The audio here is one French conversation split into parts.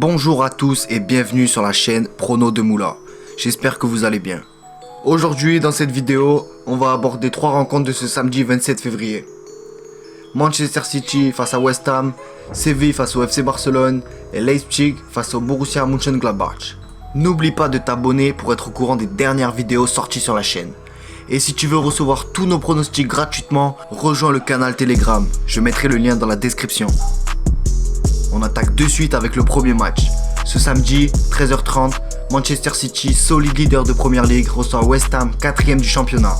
Bonjour à tous et bienvenue sur la chaîne Prono de Moula. J'espère que vous allez bien. Aujourd'hui dans cette vidéo, on va aborder 3 rencontres de ce samedi 27 février. Manchester City face à West Ham, Séville face au FC Barcelone et Leipzig face au Borussia Mönchengladbach. N'oublie pas de t'abonner pour être au courant des dernières vidéos sorties sur la chaîne. Et si tu veux recevoir tous nos pronostics gratuitement, rejoins le canal Telegram, je mettrai le lien dans la description. On attaque de suite avec le premier match. Ce samedi, 13h30, Manchester City, solide leader de Premier League, reçoit West Ham, 4ème du championnat.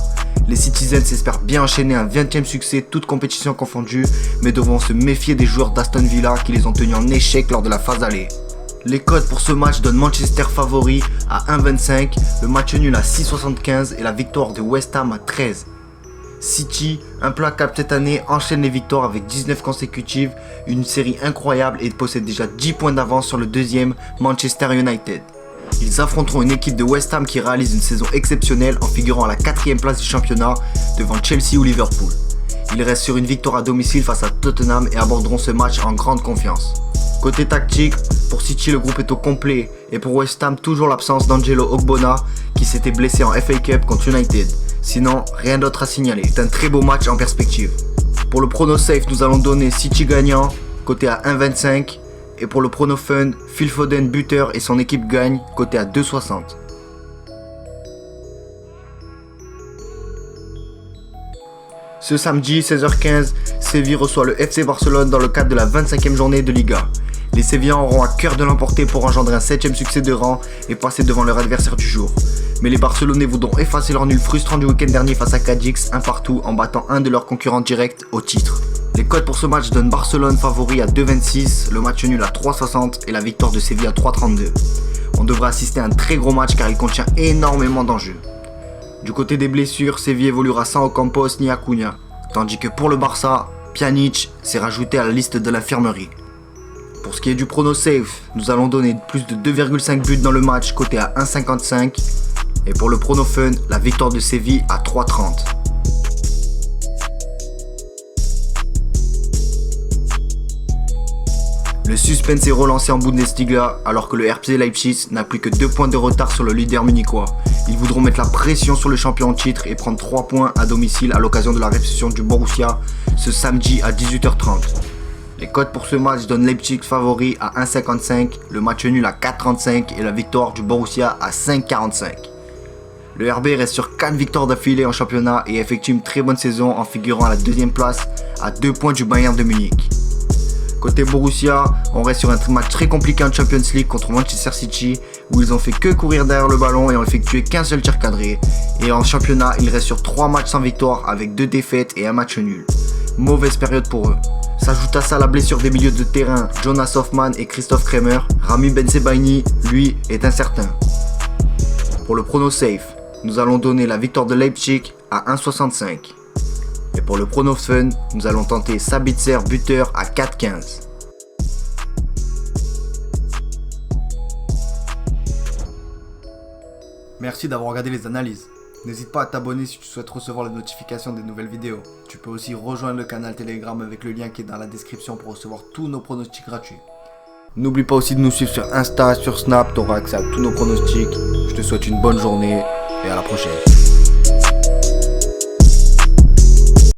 Les Citizens espèrent bien enchaîner un 20ème succès, toutes compétitions confondues, mais devront se méfier des joueurs d'Aston Villa qui les ont tenus en échec lors de la phase aller. Les codes pour ce match donnent Manchester favori à 1,25, le match nul à 6,75 et la victoire de West Ham à 13. City, implacable cette année, enchaîne les victoires avec 19 consécutives, une série incroyable et possède déjà 10 points d'avance sur le deuxième, Manchester United. Ils affronteront une équipe de West Ham qui réalise une saison exceptionnelle en figurant à la 4ème place du championnat devant Chelsea ou Liverpool. Ils restent sur une victoire à domicile face à Tottenham et aborderont ce match en grande confiance. Côté tactique, pour City le groupe est au complet et pour West Ham toujours l'absence d'Angelo Ogbonna qui s'était blessé en FA Cup contre United. Sinon, rien d'autre à signaler. C'est un très beau match en perspective. Pour le prono safe, nous allons donner City gagnant, côté à 1,25. Et pour le prono fun, Phil Foden buteur et son équipe gagne, côté à 2,60. Ce samedi, 16h15, Séville reçoit le FC Barcelone dans le cadre de la 25e journée de Liga. Les Sévillans auront à cœur de l'emporter pour engendrer un 7ème succès de rang et passer devant leur adversaire du jour. Mais les Barcelonais voudront effacer leur nul frustrant du week-end dernier face à Cadix, un partout, en battant un de leurs concurrents directs au titre. Les codes pour ce match donnent Barcelone favori à 2,26, le match nul à 3,60 et la victoire de Séville à 3,32. On devrait assister à un très gros match car il contient énormément d'enjeux. Du côté des blessures, Séville évoluera sans Ocampos ni Acuna, tandis que pour le Barça, Pjanic s'est rajouté à la liste de l'infirmerie. Pour ce qui est du prono safe, nous allons donner plus de 2,5 buts dans le match côté à 1,55 et pour le prono fun, la victoire de Séville à 3,30. Le suspense est relancé en Bundesliga alors que le RB Leipzig n'a plus que 2 points de retard sur le leader munichois. Ils voudront mettre la pression sur le champion en titre et prendre 3 points à domicile à l'occasion de la réception du Borussia ce samedi à 18h30. Les codes pour ce match donnent Leipzig favori à 1,55, le match nul à 4,35 et la victoire du Borussia à 5,45. Le RB reste sur 4 victoires d'affilée en championnat et effectue une très bonne saison en figurant à la 2ème place à 2 points du Bayern de Munich. Côté Borussia, on reste sur un match très compliqué en Champions League contre Manchester City où ils ont fait que courir derrière le ballon et ont effectué qu'un seul tir cadré. Et en championnat, ils restent sur 3 matchs sans victoire avec 2 défaites et un match nul. Mauvaise période pour eux. S'ajoute à ça la blessure des milieux de terrain Jonas Hoffmann et Christophe Kremer. Rami Bensebaini, lui, est incertain. Pour le prono safe, nous allons donner la victoire de Leipzig à 1,65. Et pour le prono fun, nous allons tenter Sabitzer buteur à 4,15. Merci d'avoir regardé les analyses. N'hésite pas à t'abonner si tu souhaites recevoir les notifications des nouvelles vidéos. Tu peux aussi rejoindre le canal Telegram avec le lien qui est dans la description pour recevoir tous nos pronostics gratuits. N'oublie pas aussi de nous suivre sur Insta, sur Snap, tu auras accès à tous nos pronostics. Je te souhaite une bonne journée et à la prochaine.